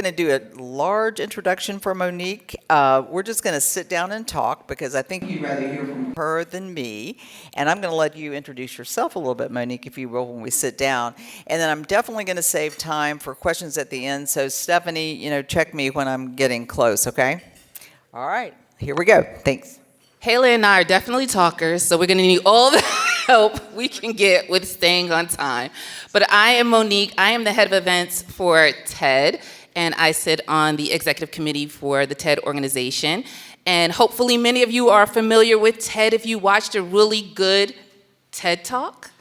going to do a large introduction for Monique. We're just going to sit down and talk because I think you'd rather hear from her than me. And I'm going to let you introduce yourself a little bit, Monique, if you will, when we sit down. And then I'm definitely going to save time for questions at the end. So Stephanie, check me when I'm getting close, okay? All right, here we go. Thanks. Haley and I are definitely talkers, so we're going to need all the help we can get with staying on time. But I am Monique. I am the head of events for TED, and I sit on the executive committee for the TED organization. And hopefully many of you are familiar with TED if you watched a really good TED Talk.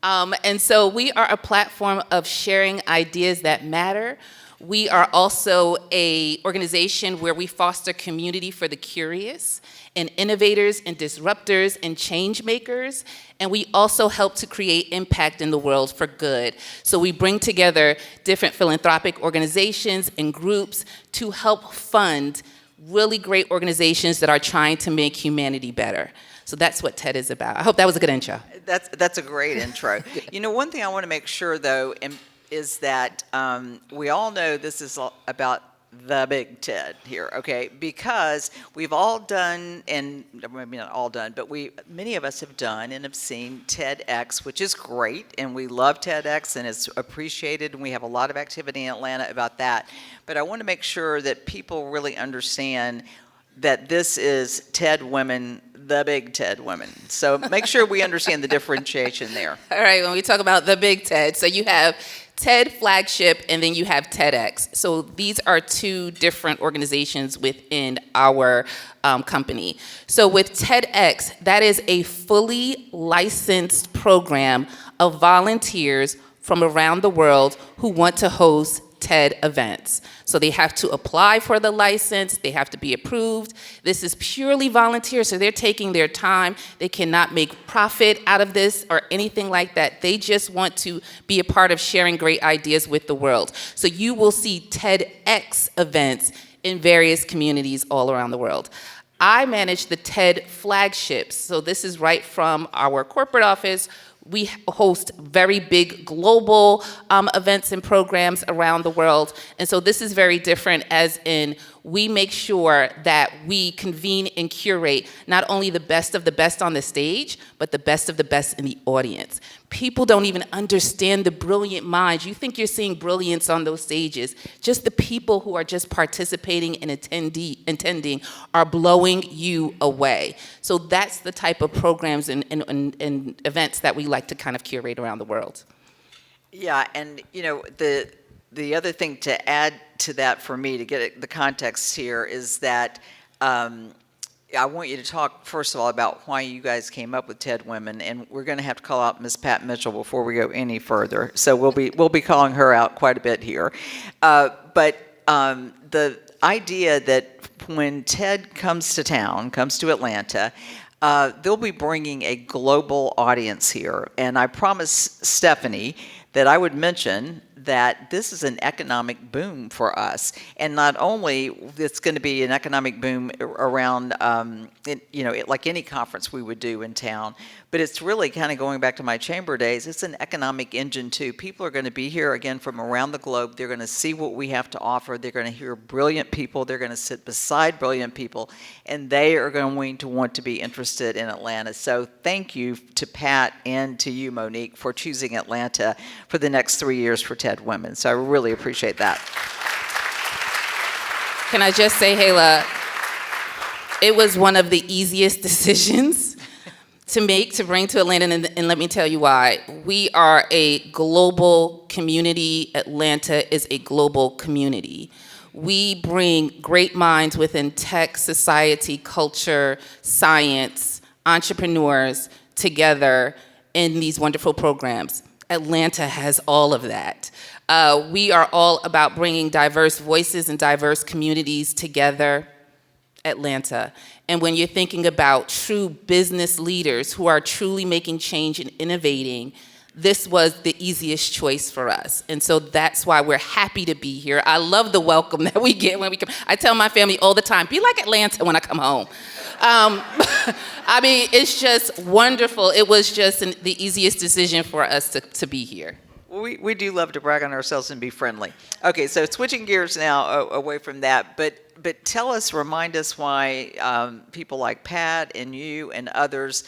And so we are a platform of sharing ideas that matter. We are also an organization where we foster community for the curious and innovators and disruptors and change makers. And we also help to create impact in the world for good. So we bring together different philanthropic organizations and groups to help fund really great organizations that are trying to make humanity better. So that's what TED is about. I hope that was a good intro. That's a great intro. One thing I want to make sure, though, is that we all know this is about the big TED here, okay? Because we've all done, and maybe not all done, but many of us have done and have seen TEDx, which is great, and we love TEDx, and it's appreciated, and we have a lot of activity in Atlanta about that. But I want to make sure that people really understand that this is TEDWOMEN, the big TEDWOMEN. So make sure we understand the differentiation there. All right, when we talk about the big TED, so you have TED Flagship, and then you have TEDx. So these are two different organizations within our company. So with TEDx, that is a fully licensed program of volunteers from around the world who want to host TED events. So they have to apply for the license, they have to be approved. This is purely volunteer, so they're taking their time. They cannot make profit out of this or anything like that. They just want to be a part of sharing great ideas with the world. So you will see TEDx events in various communities all around the world. I manage the TED flagships. So this is right from our corporate office. We host very big global events and programs around the world. And so this is very different, as in we make sure that we convene and curate not only the best of the best on the stage, but the best of the best in the audience. People don't even understand the brilliant minds. You think you're seeing brilliance on those stages. Just the people who are just participating and attending are blowing you away. So that's the type of programs and events that we like to kind of curate around the world. Yeah, and the other thing to add to that for me to get the context here is that I want you to talk, first of all, about why you guys came up with TEDWOMEN, and we're going to have to call out Ms. Pat Mitchell before we go any further. So we'll be calling her out quite a bit here. But the idea that when TED comes to town, comes to Atlanta, they'll be bringing a global audience here. And I promised Stephanie that I would mention that this is an economic boom for us. And not only it's going to be an economic boom around, like any conference we would do in town, but it's really kind of going back to my chamber days. It's an economic engine too. People are going to be here again from around the globe. They're going to see what we have to offer. They're going to hear brilliant people. They're going to sit beside brilliant people, and they are going to want to be interested in Atlanta. So thank you to Pat and to you, Monique, for choosing Atlanta for the next 3 years for TEDWOMEN. So I really appreciate that. Can I just say, Hala, it was one of the easiest decisions to bring to Atlanta, and let me tell you why. We are a global community. Atlanta is a global community. We bring great minds within tech, society, culture, science, entrepreneurs together in these wonderful programs. Atlanta has all of that. We are all about bringing diverse voices and diverse communities together. Atlanta. And when you're thinking about true business leaders who are truly making change and innovating, this was the easiest choice for us. And so that's why we're happy to be here. I love the welcome that we get when we come. I tell my family all the time, be like Atlanta when I come home. I mean, it's just wonderful. It was just the easiest decision for us to be here. We do love to brag on ourselves and be friendly. Okay, so switching gears now away from that, but remind us why people like Pat and you and others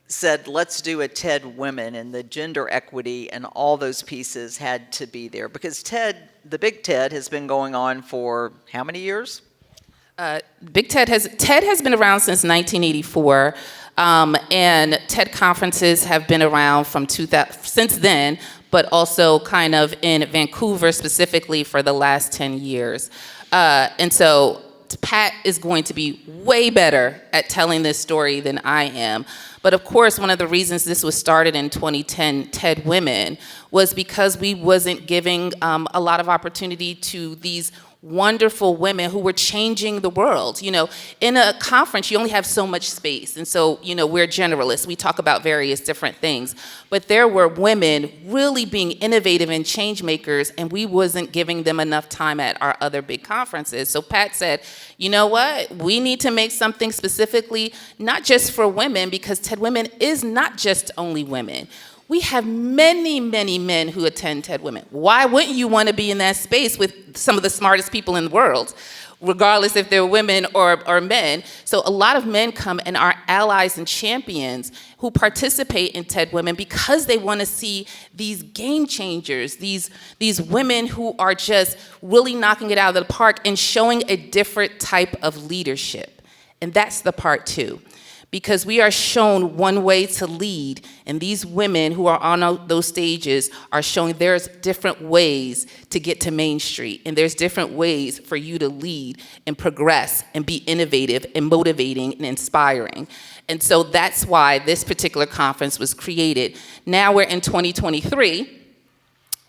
said, let's do a TED Women, and the gender equity and all those pieces had to be there. Because TED, the big TED, has been going on for how many years? TED has been around since 1984, and TED conferences have been around from 2000 since then, but also kind of in Vancouver specifically for the last 10 years. And so Pat is going to be way better at telling this story than I am. But of course, one of the reasons this was started in 2010, TED Women, was because we wasn't giving a lot of opportunity to these wonderful women who were changing the world. You know, in a conference, you only have so much space. And so, you know, we're generalists. We talk about various different things. But there were women really being innovative and change makers, and we wasn't giving them enough time at our other big conferences. So Pat said, you know what? We need to make something specifically not just for women, because TED Women is not just only women. We have many, many men who attend TED Women. Why wouldn't you want to be in that space with some of the smartest people in the world, regardless if they're women or men? So a lot of men come and are allies and champions who participate in TED Women because they want to see these game changers, these women who are just really knocking it out of the park and showing a different type of leadership. And that's the part two. Because we are shown one way to lead, and these women who are on those stages are showing there's different ways to get to Main Street, and there's different ways for you to lead and progress and be innovative and motivating and inspiring. And so that's why this particular conference was created. Now we're in 2023.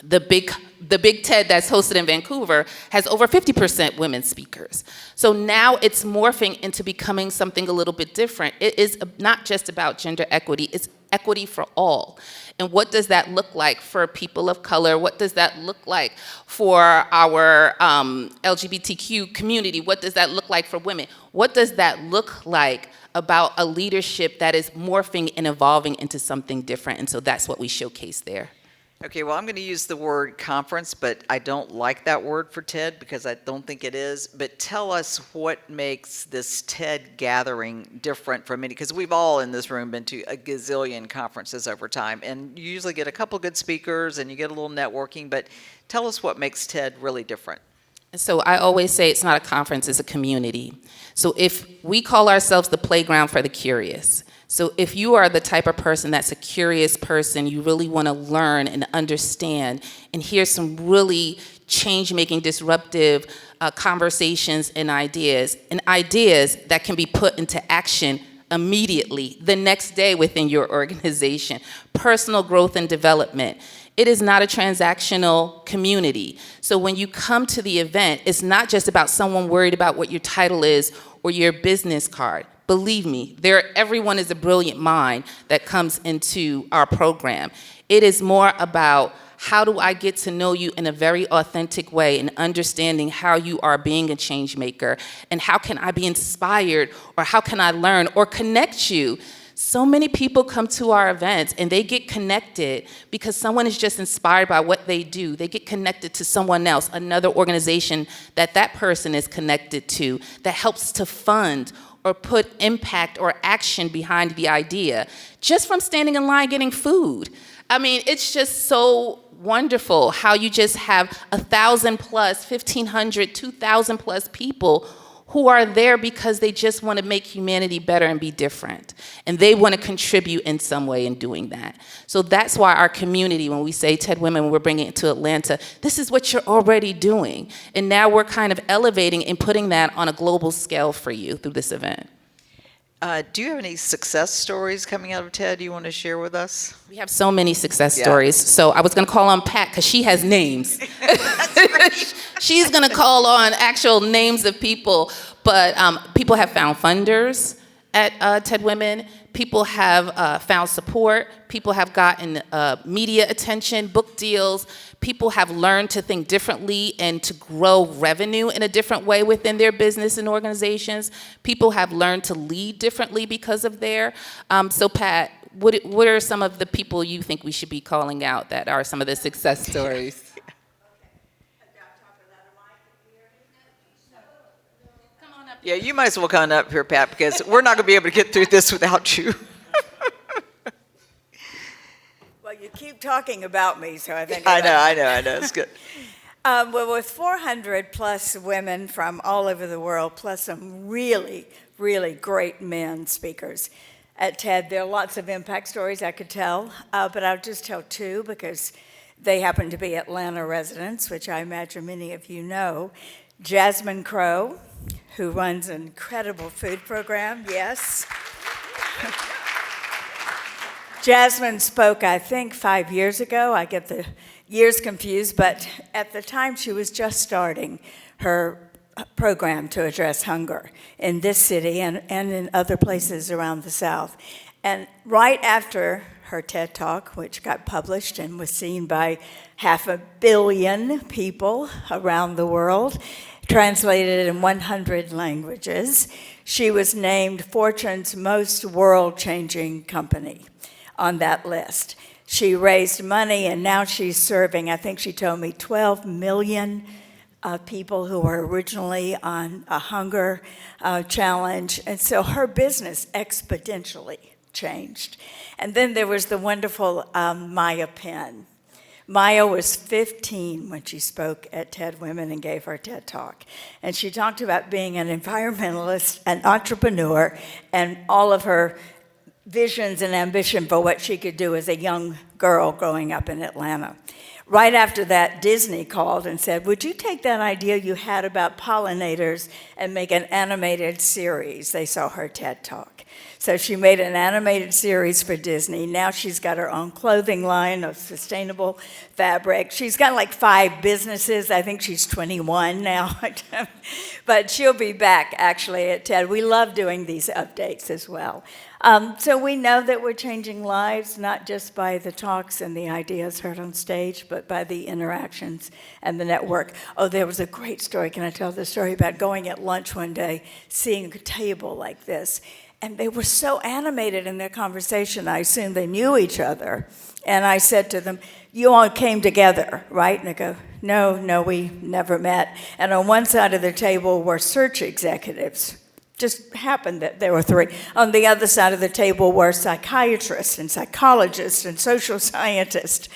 The big TED that's hosted in Vancouver has over 50% women speakers. So now it's morphing into becoming something a little bit different. It is not just about gender equity, it's equity for all. And what does that look like for people of color? What does that look like for our LGBTQ community? What does that look like for women? What does that look like about a leadership that is morphing and evolving into something different? And so that's what we showcase there. Okay, well, I'm going to use the word conference, but I don't like that word for TED because I don't think it is. But tell us what makes this TED gathering different from any, because we've all in this room been to a gazillion conferences over time, and you usually get a couple good speakers and you get a little networking, but tell us what makes TED really different. So I always say it's not a conference, it's a community. So if we call ourselves the playground for the curious, so if you are the type of person that's a curious person, you really want to learn and understand and hear some really change-making, disruptive conversations and ideas that can be put into action immediately, the next day within your organization, personal growth and development. It is not a transactional community. So when you come to the event, it's not just about someone worried about what your title is or your business card. Believe me, everyone is a brilliant mind that comes into our program. It is more about how do I get to know you in a very authentic way and understanding how you are being a change maker and how can I be inspired or how can I learn or connect you. So many people come to our events and they get connected because someone is just inspired by what they do. They get connected to someone else, another organization that person is connected to that helps to fund or put impact or action behind the idea, just from standing in line getting food. I mean, it's just so wonderful how you just have 1,000 plus, 1,500, 2,000 plus people who are there because they just want to make humanity better and be different. And they want to contribute in some way in doing that. So that's why our community, when we say TED Women, when we're bringing it to Atlanta, this is what you're already doing. And now we're kind of elevating and putting that on a global scale for you through this event. Do you have any success stories coming out of TED you want to share with us? We have so many success stories. So I was going to call on Pat because she has names. She's going to call on actual names of people. But people have found funders at TED Women. People have found support. People have gotten media attention, book deals. People have learned to think differently and to grow revenue in a different way within their business and organizations. People have learned to lead differently because of there. So Pat, what are some of the people you think we should be calling out that are some of the success stories? Yeah, you might as well come up here, Pat, because we're not going to be able to get through this without you. Well, you keep talking about me, so I think I know. It's good. Well, with 400 plus women from all over the world, plus some really, really great men speakers at TED, there are lots of impact stories I could tell, but I'll just tell two because they happen to be Atlanta residents, which I imagine many of you know. Jasmine Crowe, who runs an incredible food program, yes. Jasmine spoke, I think, 5 years ago. I get the years confused, but at the time she was just starting her program to address hunger in this city and in other places around the South. And right after her TED Talk, which got published and was seen by 500 million people around the world, translated in 100 languages, she was named Fortune's most world-changing company on that list. She raised money, and now she's serving, I think she told me, 12 million people who were originally on a hunger challenge. And so her business exponentially changed. And then there was the wonderful Maya Penn. Maya was 15 when she spoke at TEDWOMEN and gave her TED Talk. And she talked about being an environmentalist, an entrepreneur, and all of her visions and ambition for what she could do as a young girl growing up in Atlanta. Right after that, Disney called and said, would you take that idea you had about pollinators and make an animated series? They saw her TED Talk. So she made an animated series for Disney. Now she's got her own clothing line of sustainable fabric. She's got like 5 businesses. I think she's 21 now. But she'll be back, actually, at TED. We love doing these updates as well. So we know that we're changing lives, not just by the talks and the ideas heard on stage, but by the interactions and the network. Oh, there was a great story. Can I tell the story about going at lunch one day, seeing a table like this? And they were so animated in their conversation, I assumed they knew each other. And I said to them, you all came together, right? And they go, no, we never met. And on one side of the table were search executives. Just happened that there were 3. On the other side of the table were psychiatrists and psychologists and social scientists.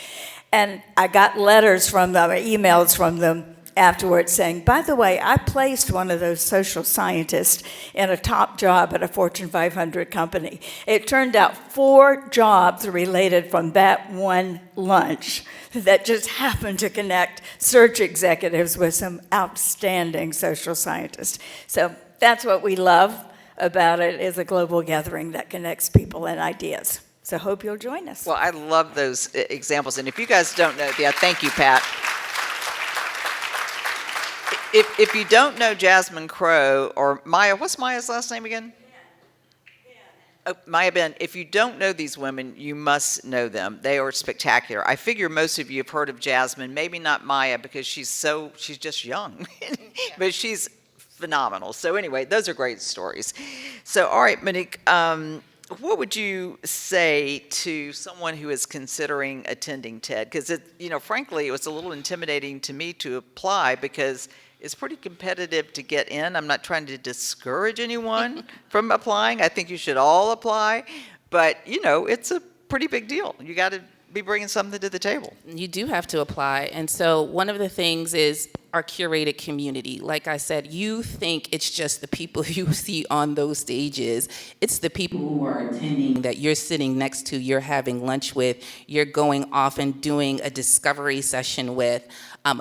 And I got letters from them, or emails from them afterwards saying, by the way, I placed one of those social scientists in a top job at a Fortune 500 company. It turned out 4 jobs related from that one lunch that just happened to connect search executives with some outstanding social scientists. So that's what we love about it, is a global gathering that connects people and ideas. So hope you'll join us. Well, I love those examples. And if you guys don't know, yeah, thank you, Pat. If you don't know Jasmine Crowe or Maya, what's Maya's last name again? Oh, Maya Ben. If you don't know these women, you must know them. They are spectacular. I figure most of you have heard of Jasmine, maybe not Maya because she's just young, but she's phenomenal. So anyway, those are great stories. So all right, Monique, what would you say to someone who is considering attending TED? Because frankly, it was a little intimidating to me to apply because it's pretty competitive to get in. I'm not trying to discourage anyone from applying. I think you should all apply, but it's a pretty big deal. You got to be bringing something to the table. You do have to apply. And so one of the things is our curated community. Like I said, you think it's just the people you see on those stages. It's the people who are attending that you're sitting next to, you're having lunch with, you're going off and doing a discovery session with.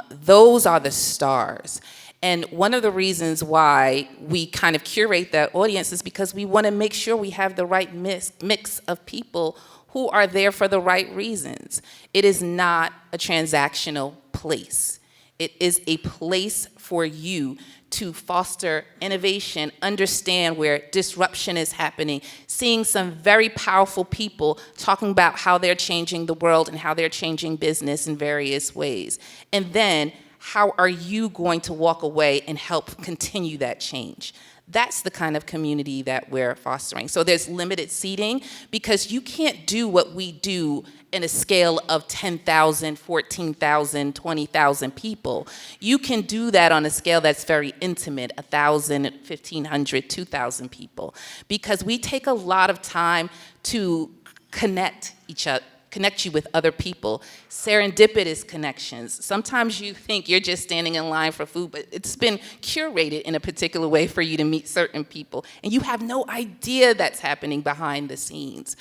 Those are the stars. And one of the reasons why we kind of curate that audience is because we want to make sure we have the right mix of people who are there for the right reasons. It is not a transactional place. It is a place for you to foster innovation, understand where disruption is happening, seeing some very powerful people talking about how they're changing the world and how they're changing business in various ways. And then, how are you going to walk away and help continue that change? That's the kind of community that we're fostering. So there's limited seating because you can't do what we do in a scale of 10,000, 14,000, 20,000 people. You can do that on a scale that's very intimate, 1,000, 1,500, 2,000 people, because we take a lot of time to connect you with other people, serendipitous connections. Sometimes you think you're just standing in line for food, but it's been curated in a particular way for you to meet certain people, and you have no idea that's happening behind the scenes.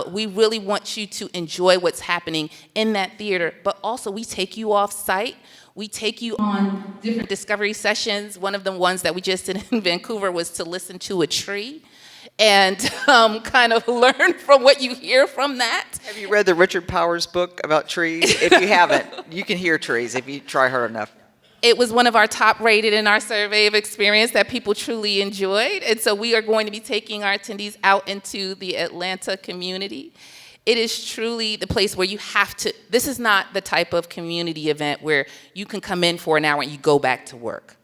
We really want you to enjoy what's happening in that theater, but also we take you off site. We take you on different discovery sessions. One of the ones that we just did in Vancouver was to listen to a tree and kind of learn from what you hear from that. Have you read the Richard Powers book about trees? If you haven't, you can hear trees if you try hard enough. It was one of our top rated in our survey of experience that people truly enjoyed. And so we are going to be taking our attendees out into the Atlanta community. It is truly the place where you have to, this is not the type of community event where you can come in for an hour and you go back to work.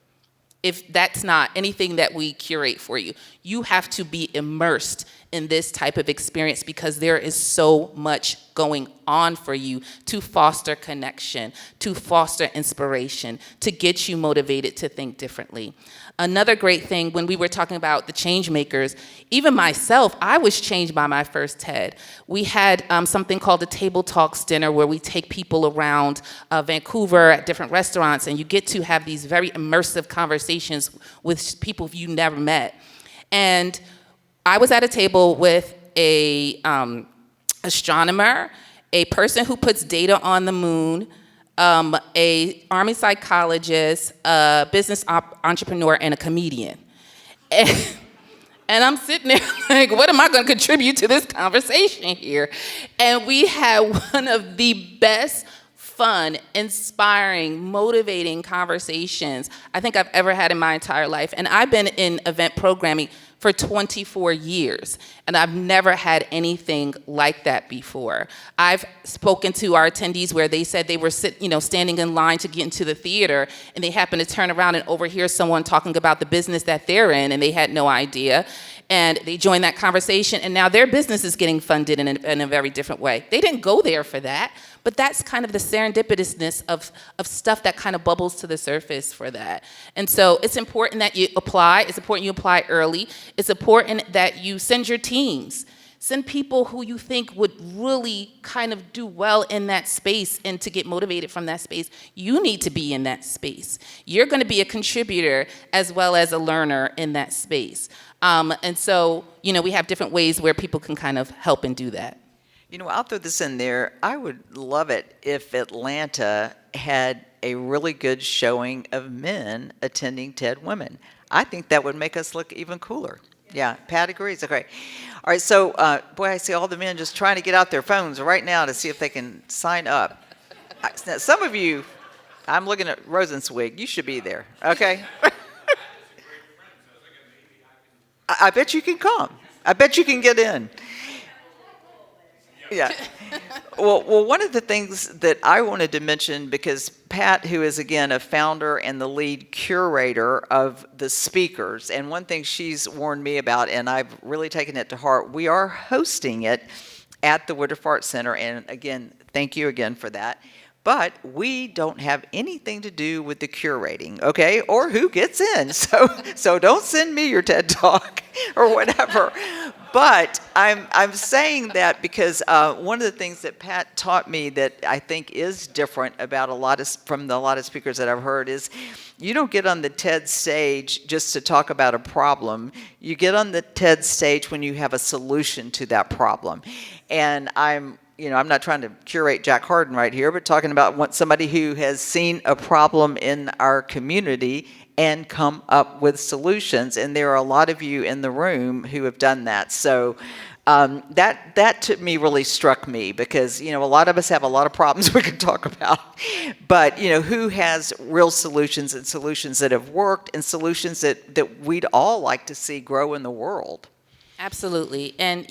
If that's not anything that we curate for you, you have to be immersed in this type of experience because there is so much going on for you to foster connection, to foster inspiration, to get you motivated to think differently. Another great thing, when we were talking about the change makers, even myself, I was changed by my first TED. We had something called the Table Talks dinner where we take people around Vancouver at different restaurants, and you get to have these very immersive conversations with people you never met. And I was at a table with a astronomer, a person who puts data on the moon, a Army psychologist, a business entrepreneur, and a comedian. And I'm sitting there like, what am I going to contribute to this conversation here? And we had one of the best, fun, inspiring, motivating conversations I think I've ever had in my entire life. And I've been in event programming for 24 years, and I've never had anything like that before. I've spoken to our attendees where they said they were standing in line to get into the theater, and they happened to turn around and overhear someone talking about the business that they're in, and they had no idea. And they joined that conversation, and now their business is getting funded in a very different way. They didn't go there for that, but that's kind of the serendipitousness of stuff that kind of bubbles to the surface for that. And so it's important that you apply. It's important you apply early. It's important that you send your teams. Send people who you think would really kind of do well in that space, and to get motivated from that space, you need to be in that space. You're going to be a contributor as well as a learner in that space. And so, we have different ways where people can kind of help and do that. I'll throw this in there. I would love it if Atlanta had a really good showing of men attending TEDWOMEN. I think that would make us look even cooler. Yeah, Pat agrees. Okay. All right, so, boy, I see all the men just trying to get out their phones right now to see if they can sign up. Now, some of you, I'm looking at Rosenzweig, you should be there, okay? I bet you can come. I bet you can get in. Yeah. Well, one of the things that I wanted to mention, because Pat, who is, again, a founder and the lead curator of the speakers, and one thing she's warned me about, and I've really taken it to heart, we are hosting it at the Woodruff Arts Center, and again, thank you again for that. But we don't have anything to do with the curating, okay, or who gets in. So don't send me your TED Talk or whatever. But I'm saying that because one of the things that Pat taught me that I think is different about a lot of speakers that I've heard is you don't get on the TED stage just to talk about a problem. You get on the TED stage when you have a solution to that problem. And I'm not trying to curate Jack Harden right here, but talking about somebody who has seen a problem in our community and come up with solutions. And there are a lot of you in the room who have done that. So that to me really struck me because, a lot of us have a lot of problems we can talk about. But, who has real solutions and solutions that have worked and solutions that we'd all like to see grow in the world? Absolutely. And,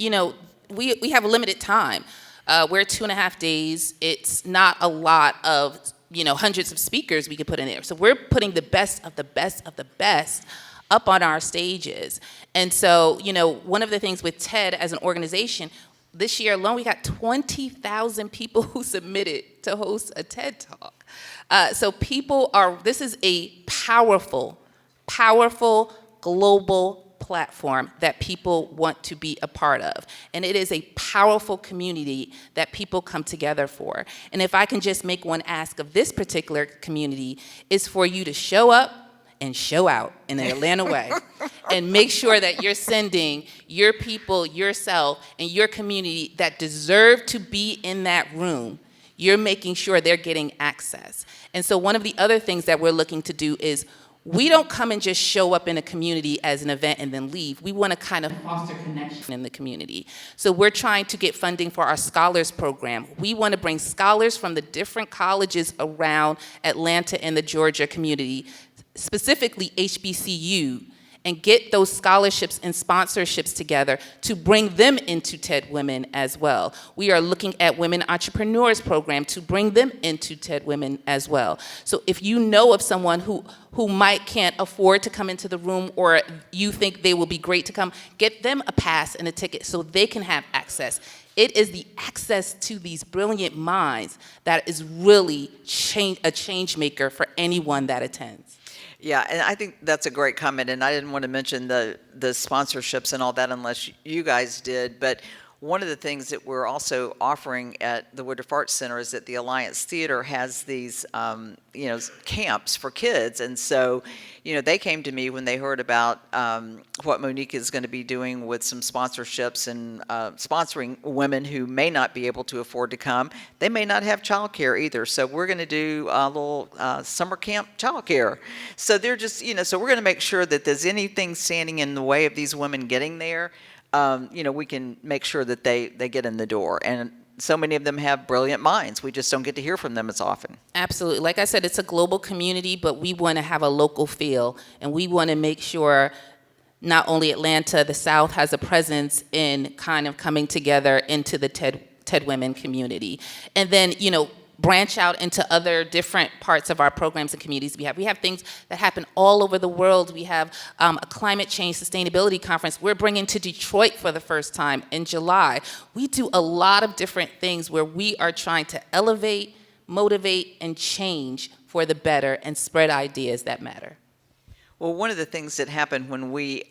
we have a limited time. We're 2.5 days. It's not a lot of, hundreds of speakers we could put in there. So we're putting the best of the best of the best up on our stages. And so, one of the things with TED as an organization, this year alone, we got 20,000 people who submitted to host a TED Talk. So this is a powerful, powerful global platform that people want to be a part of. And it is a powerful community that people come together for. And if I can just make one ask of this particular community, is for you to show up and show out in an Atlanta way and make sure that you're sending your people, yourself, and your community that deserve to be in that room. You're making sure they're getting access. And so one of the other things that we're looking to do is we don't come and just show up in a community as an event and then leave. We want to kind of foster connection in the community. So we're trying to get funding for our scholars program. We want to bring scholars from the different colleges around Atlanta and the Georgia community, specifically HBCU, and get those scholarships and sponsorships together to bring them into TEDWOMEN as well. We are looking at Women Entrepreneurs Program to bring them into TEDWOMEN as well. So if you know of someone who can't afford to come into the room, or you think they will be great to come, get them a pass and a ticket so they can have access. It is the access to these brilliant minds that is really a change maker for anyone that attends. Yeah, and I think that's a great comment, and I didn't want to mention the sponsorships and all that unless you guys did, but one of the things that we're also offering at the Woodruff Arts Center is that the Alliance Theater has these, camps for kids, and so, they came to me when they heard about what Monique is going to be doing with some sponsorships and sponsoring women who may not be able to afford to come. They may not have childcare either, so we're going to do a little summer camp childcare. So they're just, so we're going to make sure that there's anything standing in the way of these women getting there. We can make sure that they get in the door. And so many of them have brilliant minds. We just don't get to hear from them as often. Absolutely. Like I said, it's a global community, but we want to have a local feel. And we want to make sure not only Atlanta, the South has a presence in kind of coming together into the TEDWOMEN community. And then, branch out into other different parts of our programs and communities we have things that happen all over the world. We have a climate change sustainability conference we're bringing to Detroit for the first time in July. We do a lot of different things where we are trying to elevate, motivate, and change for the better and spread ideas that matter. Well, one of the things that happened when we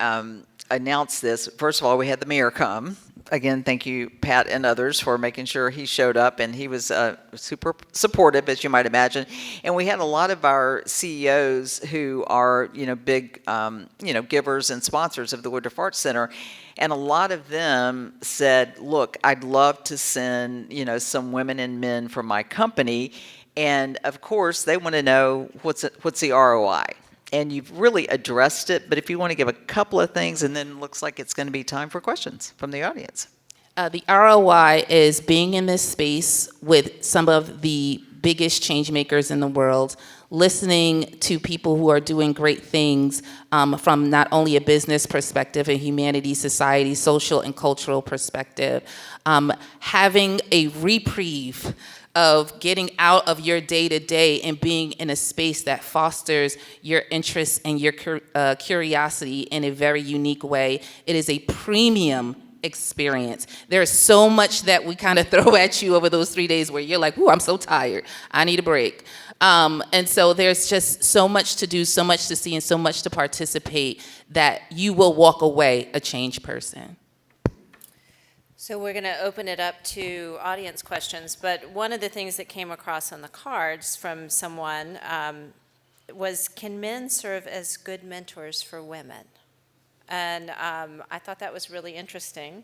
announced this, first of all, we had the mayor come. Again, thank you, Pat and others, for making sure he showed up, and he was super supportive, as you might imagine. And we had a lot of our CEOs who are, big, givers and sponsors of the Woodruff Arts Center, and a lot of them said, "Look, I'd love to send, some women and men from my company," and of course, they want to know what's the ROI. And you've really addressed it, but if you want to give a couple of things, and then it looks like it's going to be time for questions from the audience. The ROI is being in this space with some of the biggest change makers in the world, listening to people who are doing great things from not only a business perspective, a humanities, society, social and cultural perspective, having a reprieve of getting out of your day-to-day and being in a space that fosters your interests and your curiosity in a very unique way. It is a premium experience. There's so much that we kind of throw at you over those 3 days where you're like, ooh, I'm so tired. I need a break. And so there's just so much to do, so much to see, and so much to participate that you will walk away a changed person. So we're going to open it up to audience questions, but one of the things that came across on the cards from someone was, can men serve as good mentors for women? And I thought that was really interesting.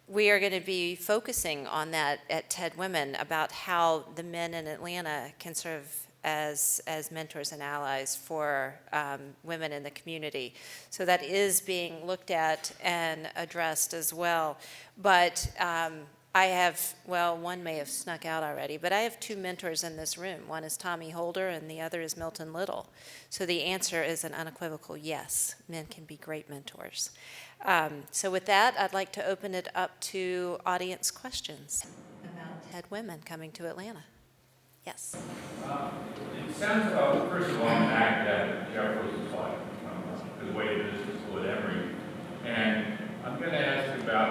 We are going to be focusing on that at TEDWOMEN about how the men in Atlanta can serve as mentors and allies for women in the community. So that is being looked at and addressed as well. But I have, one may have snuck out already, but I have two mentors in this room. One is Tommy Holder and the other is Milton Little. So the answer is an unequivocal yes. Men can be great mentors. So with that, I'd like to open it up to audience questions about TEDWOMEN coming to Atlanta. Yes. It sounds about, first of all, an act that Jeff was like, the way it is at school at Emory. And I'm going to ask you about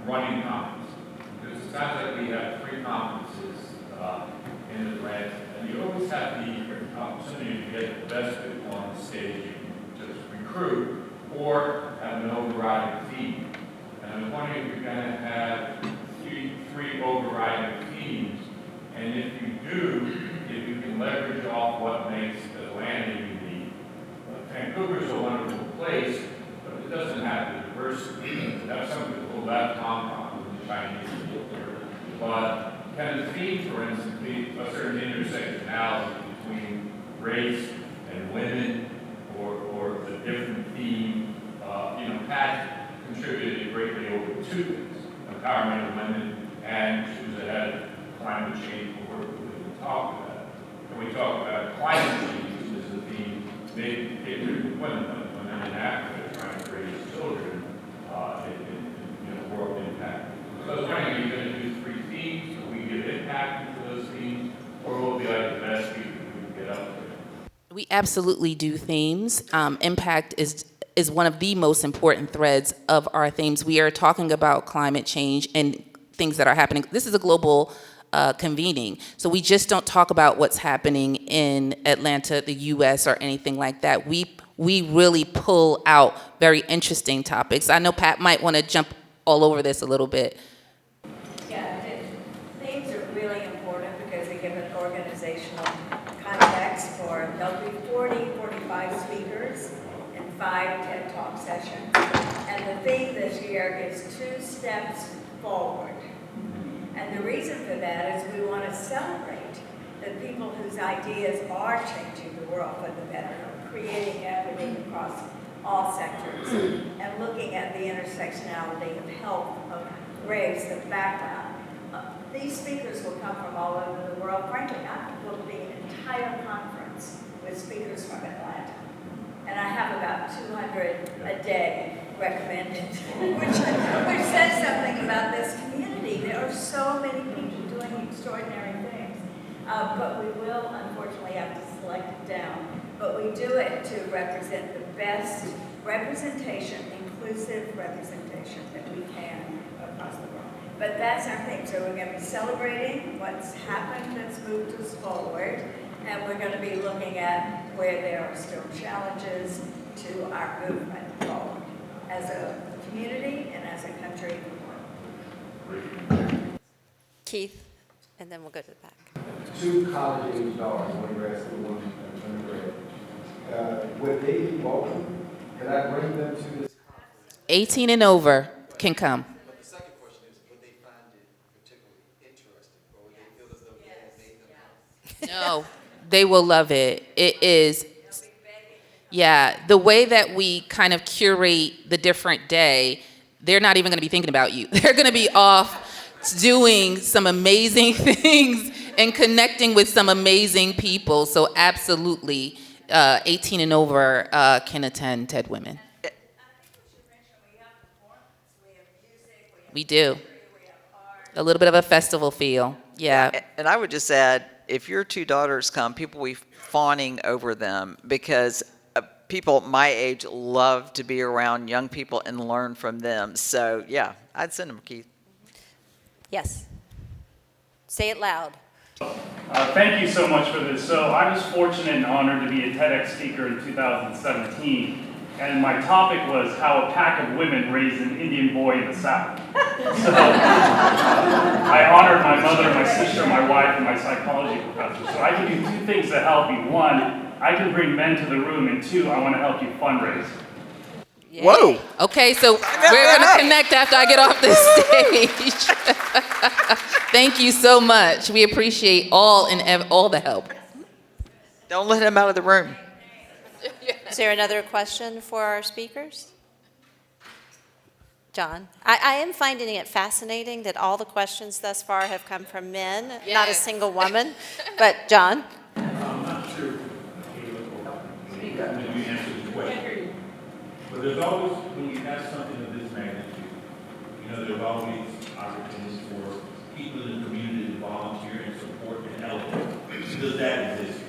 running conferences, because it sounds like we have 3 conferences in Atlanta, and you always have the opportunity to get the best people on the stage to recruit or have an overriding theme. And I was wondering if you're going to have three overriding themes, and if you do, if you can leverage off what makes Atlanta unique. Vancouver's a wonderful place, but it doesn't have the diversity. That's something called that Hong Kong with the Chinese people here. But can the theme, for instance, be a certain intersectionality between race and women, or a different theme? Pat contributed greatly over 2 things: empowerment of women, and she was ahead of climate change before we talk about it. When we talk about climate change, which is a theme, they women in Africa trying to raise children in world impact. So I was wondering, are you going to do 3 themes, so we give impact into those themes, or will it be like the best people we can get up there? We absolutely do themes. Impact is one of the most important threads of our themes. We are talking about climate change and things that are happening. This is a global convening. So we just don't talk about what's happening in Atlanta, the U.S., or anything like that. We really pull out very interesting topics. I know Pat might want to jump all over this a little bit. Yeah, themes are really important because they give an organizational context for, there'll be 45 speakers and 5 TED Talk sessions. And the theme this year is 2 steps forward. And the reason for that is we want to celebrate the people whose ideas are changing the world for the better, creating equity across all sectors, and looking at the intersectionality of health, of race, of background. These speakers will come from all over the world. Frankly, I will be an entire conference with speakers from Atlanta. And I have about 200 a day recommended, which says something about this community. There are so many people doing extraordinary things. But we will, unfortunately, have to select it down. But we do it to represent the best representation, inclusive representation that we can across the world. But that's our thing. So we're going to be celebrating what's happened that's moved us forward. And we're going to be looking at where there are still challenges to our movement forward as a community and as a country. Keith, and then we'll go to the back. 2 college-age daughters, one grad school, one undergrad. Would they be welcome? Could I bring them to this conference? 18 and over can come. But the second question is, would they find it particularly interesting, or would they feel as though they had made them No, they will love it. It is, yeah, the way that we kind of curate the different day, they're not even going to be thinking about you. They're going to be off doing some amazing things and connecting with some amazing people. So absolutely, 18 and over can attend TEDWOMEN. We do. A little bit of a festival feel, yeah. And I would just add, if your 2 daughters come, people will be fawning over them because people my age love to be around young people and learn from them. So, yeah, I'd send them, Keith. Yes. Say it loud. Thank you so much for this. So I was fortunate and honored to be a TEDx speaker in 2017. And my topic was how a pack of women raised an Indian boy in the South. So I honored my mother, my sister, my wife, and my psychology professor. So I can do 2 things to help you. 1, I can bring men to the room, and 2, I want to help you fundraise. Yay. Whoa. Okay, so we're going to connect after I get off this stage. Thank you so much. We appreciate all the help. Don't let him out of the room. Is there another question for our speakers? John? I am finding it fascinating that all the questions thus far have come from men, not a Yes. single woman. But John? I'm not sure. Maybe you answered the question. But there's always, when you have something of this magnitude, there's always opportunities for people in the community to volunteer and support and help. Does that exist?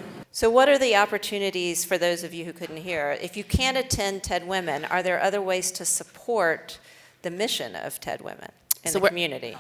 So what are the opportunities for those of you who couldn't hear? If you can't attend TED Women, are there other ways to support the mission of TED Women in the community?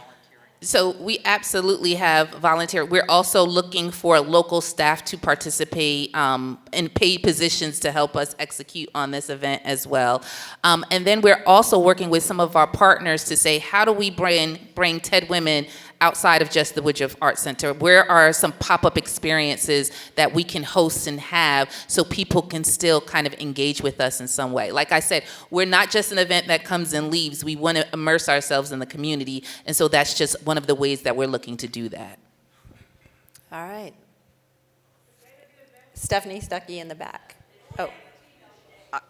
So we absolutely have volunteer. We're also looking for local staff to participate in paid positions to help us execute on this event as well. And then we're also working with some of our partners to say, how do we bring TED Women outside of just the Woodruff Arts Center? Where are some pop-up experiences that we can host and have so people can still kind of engage with us in some way? Like I said, we're not just an event that comes and leaves. We want to immerse ourselves in the community, and so that's just one of the ways that we're looking to do that. All right. Stephanie Stuckey in the back. Oh,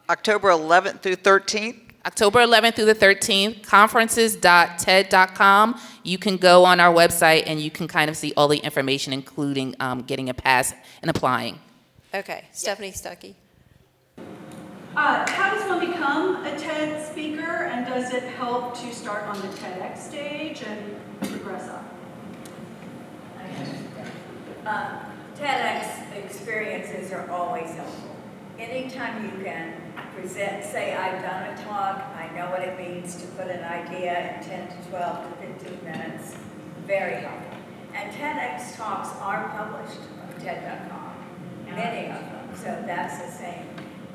October 11th through 13th. October 11th through the 13th, conferences.ted.com. You can go on our website and you can kind of see all the information, including getting a pass and applying. okay. Stephanie Stuckey. How does one become a TED speaker, and does it help to start on the TEDx stage and progress up? TEDx experiences are always helpful. Anytime you can present, say I've done a talk, I know what it means to put an idea in 10 to 12 to 15 minutes, very helpful. And TEDx talks are published on TED.com, many of them, so that's the same.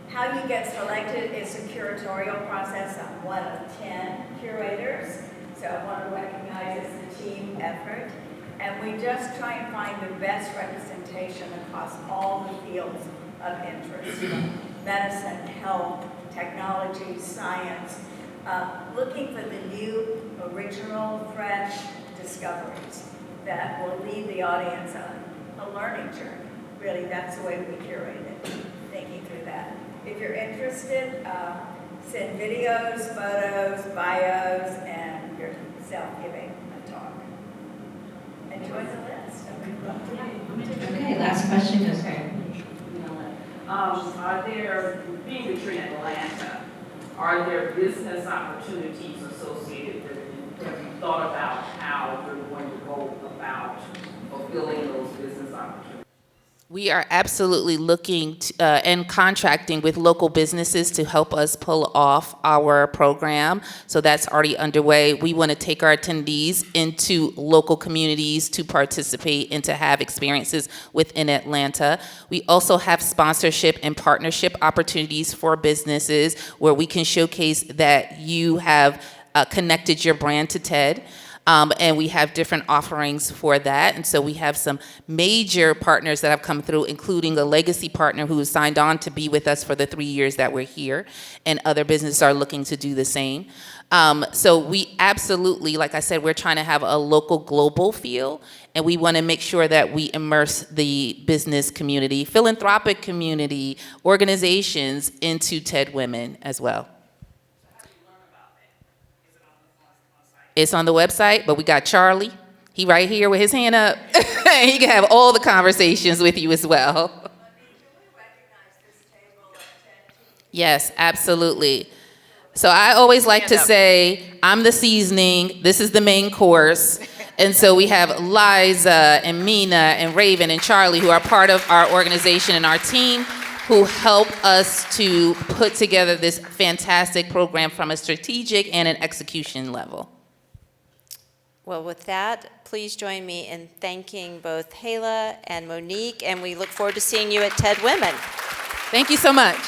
How you get selected is a curatorial process. I'm one of 10 curators, so I want to recognize it's a team effort. And we just try and find the best representation across all the fields of interest, medicine, health, technology, science, looking for the new, original, fresh discoveries that will lead the audience on a learning journey. Really, that's the way we curate it, thinking through that. If you're interested, send videos, photos, bios, and yourself giving a talk. And join the list. Okay, last question goes there. Are there, being between Atlanta, are there business opportunities associated with it? Have you thought about how you're going to go about fulfilling those business opportunities? We are absolutely looking to, and contracting with local businesses to help us pull off our program. So that's already underway. We want to take our attendees into local communities to participate and to have experiences within Atlanta. We also have sponsorship and partnership opportunities for businesses where we can showcase that you have connected your brand to TED. And we have different offerings for that. And so we have some major partners that have come through, including a legacy partner who has signed on to be with us for the 3 years that we're here. And other businesses are looking to do the same. So we absolutely, like I said, we're trying to have a local global feel. And we want to make sure that we immerse the business community, philanthropic community, organizations into TED Women as well. It's on the website, but we got Charlie. He right here with his hand up. He can have all the conversations with you as well. Yes, absolutely. So I always like to say, I'm the seasoning, this is the main course. And so we have Liza and Mina and Raven and Charlie who are part of our organization and our team who help us to put together this fantastic program from a strategic and an execution level. Well, with that, please join me in thanking both Hala and Monique, and we look forward to seeing you at TED Women. Thank you so much.